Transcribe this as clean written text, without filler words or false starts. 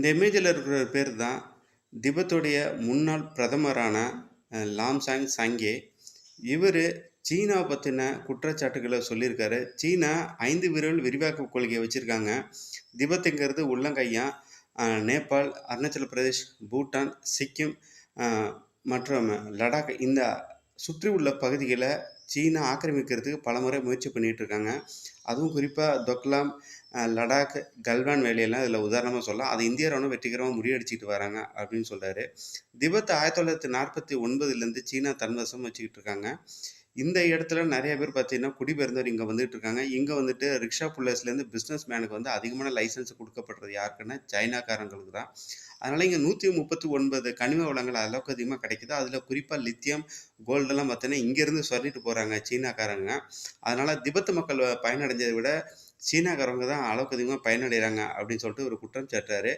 இந்த இமேஜில இருக்கிற பேர் தான் திபெத்துடைய முன்னாள் பிரதமரான லாம்சாங் சங்கே. இவரு சீனாவ பத்தின குற்றச்சாட்டுகள சொல்லியிருக்காரு. சீனா 5 விரல் விரிவாக்க கொள்கைய வச்சிருக்காங்க. திபெத்துங்கிறது உள்ளங்கையாம். நேபாள், அருணாச்சல பிரதேஷ், பூட்டான், சிக்கிம் அ மற்றும் லடாக் இந்த சுற்றி உள்ள பகுதிகள சீனா ஆக்கிரமிக்கிறதுக்கு பலமுறை முயற்சி பண்ணிட்டு இருக்காங்க. அதுவும் குறிப்பா டொக்லாம், லடாக், கல்வான் வேலியெல்லாம் இதில உதாரணமா சொல்லலாம். அத இந்திய ராணுவம் வெற்றிகரமா முறியடிச்சுட்டு வராங்க அப்படின்னு சொல்றாரு. திபெத் 1949லேருந்து சீனா தன்வசம் வச்சுக்கிட்டு இருக்காங்க. இந்த இடத்துல நெறைய பேர் பார்த்தீங்கன்னா, குடிபெயர்ந்தோர் இங்க வந்துட்டு இருக்காங்க. இங்க வந்துட்டு ரிக்ஷா புல்லர்ஸ்லேருந்து பிசினஸ் மேனுக்கு வந்து அதிகமான லைசென்ஸ் குடுக்கப்படுறது யாருக்குன்னா, சைனாக்காரங்களுக்கு தான். அதனால இங்க 139 கனிம வளங்கள் அளவுக்கு அதிகமா கிடைக்குது. அதில குறிப்பா லித்தியம், கோல்டெல்லாம் பார்த்தீங்கன்னா, இங்கேருந்து சொருடிட்டு போறாங்க சீனாக்காரங்க. அதனால திபெத் மக்கள் பயனடைஞ்சத விட, சீனாக்காரவங்க தான் அளவுக்கு அதிகமா பயனடைறாங்க அப்படின்னு சொல்லிட்டு ஒரு குற்றம் சாட்டுறாரு.